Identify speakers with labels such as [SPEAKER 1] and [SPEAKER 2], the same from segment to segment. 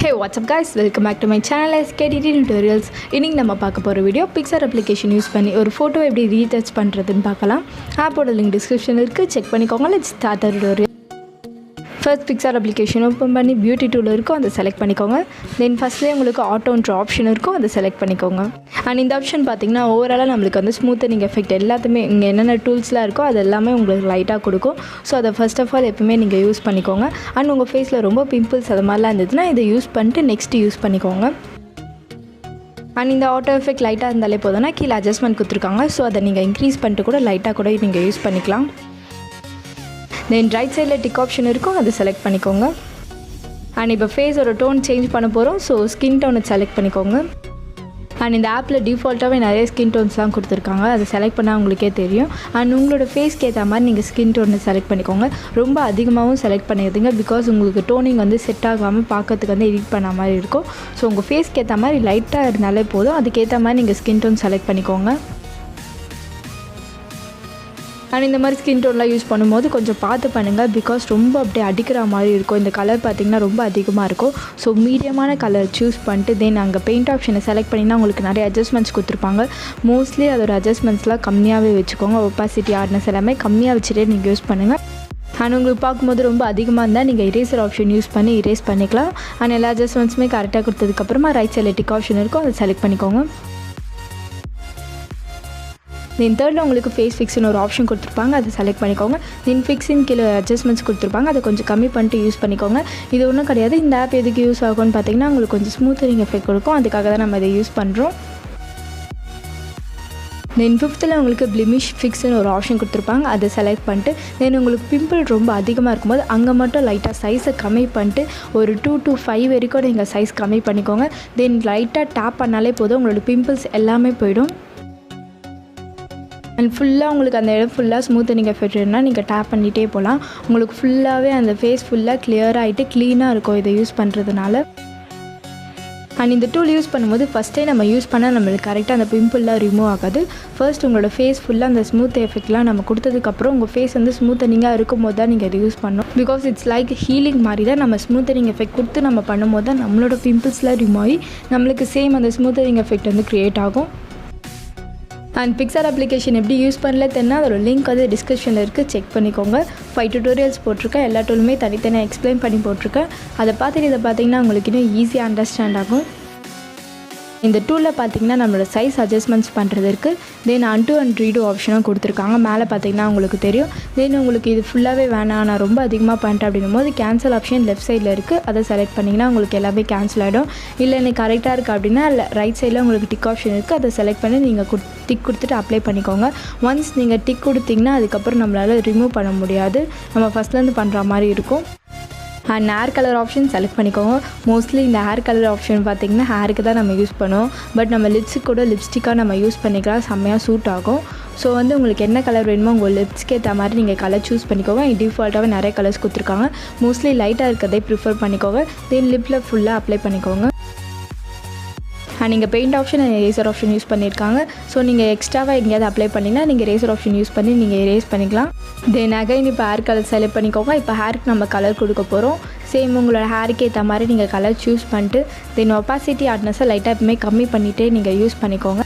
[SPEAKER 1] Hey, what's up guys? Welcome back to my channel SKDT Tutorials. இன்னைக்கு நம்ம பார்க்க போற வீடியோ Picsart application யூஸ் பண்ணி ஒரு போட்டோ எப்படி ரீடச் பண்றதுன்னு பார்க்கலாம். ஆப்போட லிங்க் டிஸ்கிரிப்ஷன்ல இருக்கு, செக் பண்ணிக்கோங்க. Let's start the tutorial. First Picsart application open பண்ணி beauty tool இருக்கும், அதை செலக்ட் பண்ணிக்கோங்க. Then firstly உங்களுக்கு auto ஆப்ஷன் இருக்கும், அதை செலக்ட் பண்ணிக்கோங்க. அண்ட் இந்த ஆப்ஷன் பார்த்தீங்கன்னா ஓவராலாக நம்மளுக்கு வந்து ஸ்மூத்தனிங் எஃபெக்ட் எல்லாத்தையுமே இங்கே என்னென்ன டூல்ஸ்லாம் இருக்கோ அது எல்லாமே உங்களுக்கு லைட்டாக கொடுக்கும். ஸோ அதை ஃபர்ஸ்ட் ஆஃப் ஆல் எப்பவுமே நீங்கள் யூஸ் பண்ணிக்கோங்க. அண்ட் உங்கள் ஃபேஸில் ரொம்ப பிம்பிள்ஸ் அது மாதிரிலாம் இருந்ததுன்னா இதை யூஸ் பண்ணிட்டு நெக்ஸ்ட்டு யூஸ் பண்ணிக்கோங்க. அண்ட் இந்த ஆட்டோ எஃபெக்ட் லைட்டாக இருந்தாலே போதும்னா கீழே அட்ஜஸ்ட்மெண்ட் கொடுத்துருக்காங்க. ஸோ அதை நீங்கள் இன்க்ரீஸ் பண்ணிட்டு கூட லைட்டாக கூட நீங்கள் யூஸ் பண்ணிக்கலாம். தென் ரைட் சைடில் டிக் ஆப்ஷன் இருக்கும், அதை செலக்ட் பண்ணிக்கோங்க. அண்ட் இப்போ ஃபேஸோட டோன் சேஞ்ச் பண்ண போகிறோம். ஸோ ஸ்கின் டோனை செலக்ட் பண்ணிக்கோங்க. அண்ட் இந்த ஆப்பில் டிஃபால்ட்டாகவே நிறைய ஸ்கின் டோன்ஸ்லாம் கொடுத்துருக்காங்க, அதை செலக்ட் பண்ணால் உங்களுக்கே தெரியும். அண்ட் உங்களோட ஃபேஸ்க்கு ஏற்ற மாதிரி நீங்கள் ஸ்கின் டோனை செலக்ட் பண்ணிக்கோங்க. ரொம்ப அதிகமாகவும் செலக்ட் பண்ணிடுங்க, பிகாஸ் உங்களுக்கு டோனிங் வந்து செட் ஆகாமல் பார்க்கறதுக்கு வந்து எடிட் பண்ண மாதிரி இருக்கும். ஸோ உங்கள் ஃபேஸ்க்கு ஏற்ற மாதிரி லைட்டாக இருந்தாலே போதும், அதுக்கேற்ற மாதிரி நீங்கள் ஸ்கின் டோன் செலக்ட் பண்ணிக்கோங்க. அண்ட் இந்த மாதிரி ஸ்கின் டோன்லாம் யூஸ் பண்ணும்போது கொஞ்சம் பார்த்து பண்ணுங்கள், பிகாஸ் ரொம்ப அப்படியே அடிக்கிற மாதிரி இருக்கும். இந்த கலர் பார்த்திங்கன்னா ரொம்ப அதிகமாக இருக்கும். ஸோ மீடியமான கலர் சூஸ் பண்ணிட்டு தென் அங்கே பெயிண்ட் ஆப்ஷனை செலக்ட் பண்ணிங்கன்னா உங்களுக்கு நிறைய அட்ஜஸ்ட்மெண்ட்ஸ் கொடுத்துருப்பாங்க. மோஸ்ட்லி அதோட அட்ஜஸ்ட்மெண்ட்ஸ்லாம் கம்மியாகவே வச்சுக்கோங்க. ஒப்பாசிட்டி ஹார்ட்னஸ் எல்லாமே கம்மியாக வச்சுட்டே நீங்கள் யூஸ் பண்ணுங்கள். அண்ட் உங்களுக்கு பார்க்கும்போது ரொம்ப அதிகமாக இருந்தால் நீங்கள் இரேசர் ஆப்ஷன் யூஸ் பண்ணி இரேஸ் பண்ணிக்கலாம். அண்ட் எல்லா அட்ஜஸ்ட்மெண்ட்ஸுமே கரெக்டாக கொடுத்ததுக்கப்புறமா ரைட் சைடில் டிக் ஆப்ஷன் இருக்கும், அதை செலக்ட் பண்ணிக்கோங்க. தென் தேர்டில் உங்களுக்கு ஃபேஸ் ஃபிக்ஸ்னு ஒரு ஆப்ஷன் கொடுத்துருப்பாங்க, அதை செலக்ட் பண்ணிக்கோங்க. தென் ஃபிக்ஸின் கீழே அட்ஜஸ்ட்மெண்ட்ஸ் கொடுத்துருப்பாங்க, அதை கொஞ்சம் கம்மி பண்ணிட்டு யூஸ் பண்ணிக்கோங்க. இது ஒன்றும் கிடையாது. இந்த ஆப் எதுக்கு யூஸ் ஆகும்னு பார்த்தீங்கன்னா உங்களுக்கு கொஞ்சம் ஸ்மூத்தனிங் எஃபெக்ட் கொடுக்கும், அதுக்காக தான் நம்ம இதை யூஸ் பண்ணுறோம். தென் ஃபிஃப்த்தில் உங்களுக்கு பிளிமிஷ் ஃபிக்ஸ்னு ஒரு ஆப்ஷன் கொடுத்துருப்பாங்க, அதை செலக்ட் பண்ணிட்டு தென் உங்களுக்கு பிம்பிள் ரொம்ப அதிகமாக இருக்கும்போது அங்கே மட்டும் லைட்டாக சைஸை கம்மி பண்ணிட்டு ஒரு 2 to 5 வரைக்கும் நீங்கள் சைஸ் கம்மி பண்ணிக்கோங்க. தென் லைட்டாக டேப் பண்ணாலே போதும், உங்களோட பிம்பிள்ஸ் எல்லாமே போயிடும். அண்ட் ஃபுல்லாக உங்களுக்கு அந்த இடம் ஃபுல்லாக ஸ்மூத்தனிங் எஃபெக்ட் இருந்தால் நீங்கள் டேப் பண்ணிகிட்டே போகலாம். உங்களுக்கு ஃபுல்லாகவே அந்த ஃபேஸ் ஃபுல்லாக கிளியர் ஆகிட்டு க்ளீனாக இருக்கும் இதை யூஸ் பண்ணுறதுனால. அண்ட் இந்த டூல் யூஸ் பண்ணும்போது ஃபஸ்ட்டே நம்ம யூஸ் பண்ணால் நம்மளுக்கு கரெக்டாக அந்த பிம்பிள்லாம் ரிமூவ் ஆகாது. ஃபர்ஸ்ட் உங்களோட ஃபேஸ் ஃபுல்லாக அந்த ஸ்மூத் எஃபெக்ட்லாம் நம்ம கொடுத்ததுக்கப்புறம் உங்கள் ஃபேஸ் வந்து ஸ்மூத்தனிங்காக இருக்கும் போது தான் நீங்கள் இதை யூஸ் பண்ணணும். பிகாஸ் இட்ஸ் லைக் ஹீலிங் மாதிரி தான். நம்ம ஸ்மூத்தனிங் எஃபெக்ட் கொடுத்து நம்ம பண்ணும்போது தான் நம்மளோட பிம்பிள்ஸ்லாம் ரிமூவ் ஆகி நம்மளுக்கு சேம் அந்த ஸ்மூத்தனிங் எஃபெக்ட் வந்து க்ரியேட் ஆகும். அண்ட் Picsart அப்ளிகேஷன் எப்படி யூஸ் பண்ணல தெரினா அதோட லிங்க் வந்து டிஸ்கிரிப்ஷனில் இருக்குது, செக் பண்ணிக்கோங்க. 5 tutorials போட்டிருக்கேன், எல்லா டூலுமே தனித்தனியாக எக்ஸ்பிளைன் பண்ணி போட்டிருக்கேன். அதை பார்த்துட்டு இதை பார்த்தீங்கன்னா உங்களுக்கு இன்னும் ஈஸியாக அண்டர்ஸ்டாண்ட் ஆகும். இந்த டூலில் பார்த்தீங்கன்னா நம்மளோட சைஸ் அட்ஜஸ்ட்மெண்ட்ஸ் பண்ணுறது இருக்குது. தென் அன்டு அண்ட் ரீடோ ஆப்ஷனும் கொடுத்துருக்காங்க, மேலே பார்த்தீங்கன்னா உங்களுக்கு தெரியும். தென் உங்களுக்கு இது ஃபுல்லாகவே வேணாம், நான் ரொம்ப அதிகமாக பண்ணிட்டேன் அப்படின்னும் போது கேன்சல் ஆப்ஷன் லெஃப்ட் சைடில் இருக்குது, அதை செலக்ட் பண்ணிங்கன்னா உங்களுக்கு எல்லாமே கேன்சல் ஆகிடும். இல்லை எனக்கு கரெக்டாக இருக்குது அப்படின்னா ரைட் சைடில் உங்களுக்கு டிக் ஆப்ஷன் இருக்குது, அதை செலக்ட் பண்ணி நீங்கள் டிக் கொடுத்துட்டு அப்ளை பண்ணிக்கோங்க. ஒன்ஸ் நீங்கள் டிக் கொடுத்தீங்கன்னா அதுக்கப்புறம் நம்மளால் ரிமூவ் பண்ண முடியாது, நம்ம ஃபஸ்ட்லேருந்து பண்ணுற மாதிரி இருக்கும். And hair colour option select பண்ணிக்கோங்க. மோஸ்ட்லி இந்த ஹேர் கலர் ஆப்ஷன் பார்த்திங்கன்னா ஹேருக்கு தான் நம்ம யூஸ் பண்ணுவோம், பட் நம்ம லிப்ஸுக்கு கூட லிப்ஸ்டிக்காக நம்ம யூஸ் பண்ணிக்கலாம், செம்மையாக சூட் ஆகும். ஸோ வந்து உங்களுக்கு என்ன கலர் வேணுமோ உங்கள் லிப்ஸ்க்கு ஏற்ற மாதிரி நீங்கள் கலர் சூஸ் பண்ணிக்கோங்க. டிஃபால்ட்டாகவே நிறைய கலர்ஸ் கொடுத்துருக்காங்க, மோஸ்ட்லி லைட்டாக இருக்கிறதே ப்ரிஃபர் பண்ணிக்கோங்க. தென் லிப்பில் ஃபுல்லாக அப்ளை பண்ணிக்கோங்க. அண்ட் நீங்கள் paint option and eraser option use பண்ணியிருக்காங்க. ஸோ நீங்கள் எக்ஸ்ட்ராவாக எங்கேயாவது அப்ளை பண்ணிங்கன்னா நீங்கள் எரேசர் ஆப்ஷன் யூஸ் பண்ணி நீங்கள் எரேஸ் பண்ணிக்கலாம். தென் அகைன் இப்போ ஹேர் கலர் செலக்ட் பண்ணிக்கோங்க. இப்போ ஹேருக்கு நம்ம கலர் கொடுக்க போகிறோம். சேம் உங்களோட ஹேருக்கு ஏற்ற மாதிரி நீங்கள் கலர் சூஸ் பண்ணிட்டு தென் ஒப்பாசிட்டி ஹார்ட்னஸை லைட்டாக எப்பவுமே கம்மி பண்ணிவிட்டு நீங்கள் யூஸ் பண்ணிக்கோங்க.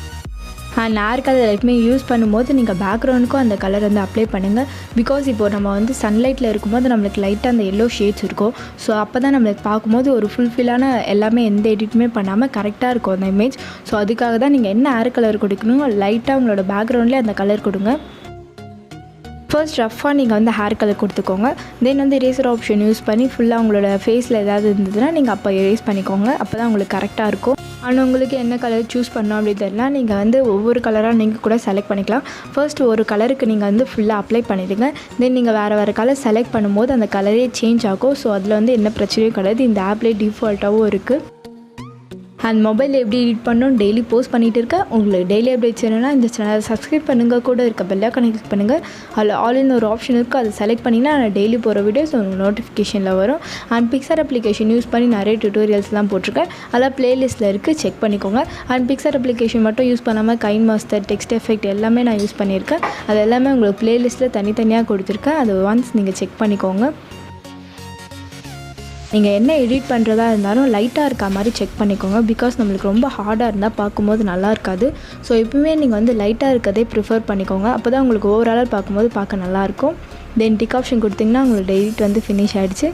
[SPEAKER 1] அண்ட் ஹேர் கலர் எப்பவுமே யூஸ் பண்ணும்போது நீங்கள் பேக்ரவுண்டுக்கும் அந்த கலர் வந்து அப்ளை பண்ணுங்கள். பிகாஸ் இப்போது நம்ம வந்து சன்லைட்டில் இருக்கும்போது நம்மளுக்கு லைட்டாக அந்த எல்லோ ஷேட்ஸ் இருக்கும். ஸோ அப்போ தான் நம்மளுக்கு பார்க்கும்போது ஒரு ஃபுல்ஃபில்லான எல்லாமே எந்த எடிட்டுமே பண்ணாமல் கரெக்டாக இருக்கும் அந்த இமேஜ். ஸோ அதுக்காக தான் நீங்கள் என்ன ஹேர் கலர் கொடுக்கணும் லைட்டாக உங்களோட பேக்ரவுண்ட்லேயே அந்த கலர் கொடுங்க. ஃபர்ஸ்ட் ரஃபாக நீங்கள் வந்து ஹேர் கலர் கொடுத்துக்கோங்க. தென் வந்து எரேசர் ஆப்ஷன் யூஸ் பண்ணி ஃபுல்லாக உங்களோட ஃபேஸில் ஏதாவது இருந்ததுன்னா நீங்கள் அப்போ எரேஸ் பண்ணிக்கோங்க, அப்போ தான் உங்களுக்கு கரெக்டாக இருக்கும். ஆனால் உங்களுக்கு என்ன கலர் சூஸ் பண்ணோம் அப்படின்னு தெரியல, நீங்கள் வந்து ஒவ்வொரு கலராக நீங்கள் கூட செலக்ட் பண்ணிக்கலாம். ஃபர்ஸ்ட் ஒரு கலருக்கு நீங்கள் வந்து ஃபுல்லாக அப்ளை பண்ணிவிடுங்க. தென் நீங்கள் வேறு கலர் செலக்ட் பண்ணும்போது அந்த கலரே சேஞ்ச் ஆகும். ஸோ அதில் வந்து என்ன பிரச்சனையும் கிடையாது, இந்த ஆப்லேயே டிஃபால்ட்டாகவும் இருக்குது. அண்ட் மொபைலில் எப்படி எடிட் பண்ணணும் டெய்லி போஸ்ட் பண்ணிகிட்டு இருக்கேன். உங்களுக்கு டெய்லி அப்டேட்ஸ் வேணும்னா இந்த சேனலை சப்ஸ்கிரைப் பண்ணுங்கள், கூட இருக்க பெல் ஐகானை கிளிக் பண்ணுங்கள். அதில் ஆல் ஒரு ஆப்ஷன் இருக்குது, அதை செலக்ட் பண்ணிங்கன்னா நான் டெய்லி போகிற வீடியோஸ் உங்களுக்கு நோட்டிஃபிகேஷனில் வரும். அண்ட் Picsart அப்ளிகேஷன் யூஸ் பண்ணி நிறைய டியூட்டோரியல்ஸ்லாம் போட்டிருக்கேன், அதெல்லாம் ப்ளேலிஸ்ட்டில் இருக்குது, செக் பண்ணிக்கோங்க. அண்ட் Picsart அப்ளிகேஷன் மட்டும் யூஸ் பண்ணாமல் கைன் மாஸ்டர், டெக்ஸ்ட் எஃபெக்ட் எல்லாமே நான் யூஸ் பண்ணியிருக்கேன். அது எல்லாமே உங்களுக்கு ப்ளேலிஸ்ட்டில் தனித்தனியாக கொடுத்துருக்கேன், அதை ஒன்ஸ் நீங்கள் செக் பண்ணிக்கோங்க. நீங்கள் என்ன எடிட் பண்ணுறதா இருந்தாலும் லைட்டாக இருக்க மாதிரி செக் பண்ணிக்கோங்க. பிகாஸ் நம்மளுக்கு ரொம்ப ஹார்டாக இருந்தால் பார்க்கும்போது நல்லா இருக்காது. ஸோ எப்பவுமே நீங்கள் வந்து லைட்டாக இருக்கதே ப்ரிஃபர் பண்ணிக்கோங்க. அப்போ தான் உங்களுக்கு ஓவராலாக பார்க்கும்போது பார்க்க நல்லாயிருக்கும். தென் டிக் ஆப்ஷன் கொடுத்திங்கன்னா உங்களோட எடிட் வந்து ஃபினிஷ் ஆகிடுச்சு.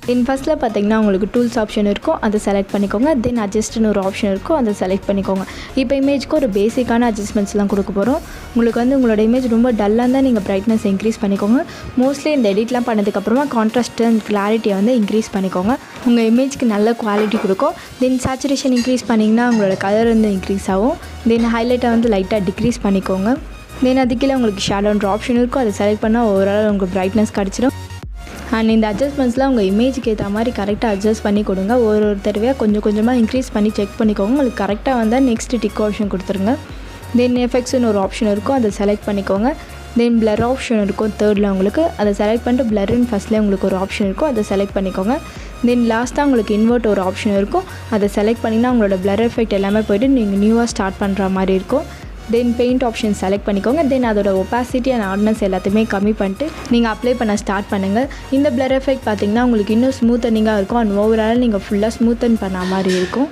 [SPEAKER 1] தென் ஃபஸ்ட்டில் பார்த்தீங்கன்னா உங்களுக்கு டூல்ஸ் ஆப்ஷன் இருக்கும், அதை செலக்ட் பண்ணிக்கோங்க. தென் அட்ஜஸ்ட்னு ஒரு ஆப்ஷன் இருக்கும், அதை செலக்ட் பண்ணிக்கோங்க. இப்போ இமேஜ்க்கு ஒரு பேசிக்கான அட்ஜஸ்ட்மெண்ட்ஸ்லாம் கொடுக்க போகிறோம். உங்களுக்கு வந்து உங்களோட இமேஜ் ரொம்ப டல்லாக இருந்தால் நீங்கள் பிரைட்னஸ் இன்க்ரீஸ் பண்ணிக்கோங்க. மோஸ்ட்லி இந்த எடிட்லாம் பண்ணதுக்கப்புறமா கான்ட்ராஸ்ட் அண்ட் கிளாரிட்டியை வந்து இன்க்ரீஸ் பண்ணிக்கோங்க. உங்கள் இமேஜ்க்கு நல்ல குவாலிட்டி கொடுக்கும். தென் சேச்சுரேஷன் இன்க்ரீஸ் பண்ணிங்கன்னா உங்களோட கலர் வந்து இன்க்ரீஸ் ஆகும். தென் ஹைலைட்டை வந்து லைட்டாக டிக்ரீஸ் பண்ணிக்கோங்க. தென் அதுக்கீழே உங்களுக்கு ஷேடோன்ற ஆப்ஷன் இருக்கும், அதை செலக்ட் பண்ணால் ஓவரால் உங்களுக்கு பிரைட்னஸ் கிடச்சிடும். அண்ட் இந்த அட்ஜஸ்ட்மெண்ட்ஸ்லாம் உங்கள் இமேஜுக்கு ஏற்ற மாதிரி கரெக்டாக அட்ஜஸ்ட் பண்ணி கொடுங்க. ஒரு தடவையாக கொஞ்சம் கொஞ்சமாக இன்க்ரீஸ் பண்ணி செக் பண்ணிக்கோங்க. உங்களுக்கு கரெக்டாக வந்தால் நெக்ஸ்ட்டு டிக் ஆப்ஷன் கொடுத்துருங்க. தென் எஃபெக்ட்ஸ்னு ஒரு ஆப்ஷன் இருக்கும், அதை செலக்ட் பண்ணிக்கோங்க. தென் பிளர் ஆப்ஷன் இருக்கும் தேர்டில் உங்களுக்கு, அதை செலக்ட் பண்ணிட்டு பிளருன்னு ஃபஸ்ட்லேயே உங்களுக்கு ஒரு ஆப்ஷன் இருக்கும், அதை செலக்ட் பண்ணிக்கோங்க. தென் லாஸ்ட்டாக உங்களுக்கு இன்வெர்ட் ஒரு ஆப்ஷன் இருக்கும், அதை செலக்ட் பண்ணிங்கன்னா உங்களோட பிளர் எஃபெக்ட் எல்லாமே போய்ட்டு நீங்கள் நியூவாக ஸ்டார்ட் பண்ணுற மாதிரி இருக்கும். தென் பெயிண்ட் ஆப்ஷன் செலக்ட் பண்ணிக்கோங்க. தென் அதோட ஒப்பாசிட்டி அண்ட் ஹார்ட்னஸ் எல்லாத்தையுமே கம்மி பண்ணிட்டு நீங்கள் அப்ளை பண்ண ஸ்டார்ட் பண்ணுங்கள். இந்த பிளர் எஃபெக்ட் பார்த்திங்கன்னா உங்களுக்கு இன்னும் ஸ்மூத்தனிங்காக இருக்கும் அண்ட் ஓவரால் நீங்கள் ஃபுல்லாக ஸ்மூத்தன் பண்ண மாதிரி இருக்கும்.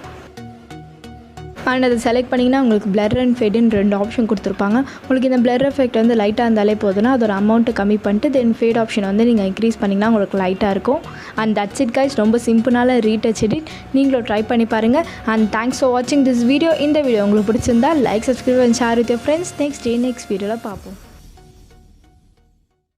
[SPEAKER 1] அண்ட் அதை செலக்ட் பண்ணிங்கன்னா உங்களுக்கு பிளர் அண்ட் ஃபேடுன்னு 2 ஆப்ஷன் கொடுத்துருப்பாங்க. உங்களுக்கு இந்த பிளர் எஃபெக்ட் வந்து லைட்டாக இருந்தாலே போதுன்னா அதோட அமௌண்ட்டு கம்மி பண்ணிட்டு தென் ஃபேட் ஆப்ஷன் வந்து நீங்கள் இன்க்ரீஸ் பண்ணிங்கன்னா உங்களுக்கு லைட்டாக இருக்கும். அண்ட் தட்ஸ் இட் கைஸ், ரொம்ப சிம்பிளான ரீடச் எடிட். நீங்களும் ட்ரை பண்ணி பாருங்கள். அண்ட் தேங்க்ஸ் ஃபார் வாட்சிங் திஸ் வீடியோ. இந்த வீடியோ உங்களுக்கு பிடிச்சிருந்தா like, subscribe and share with your friends. Next வீடியோவில் பார்ப்போம்.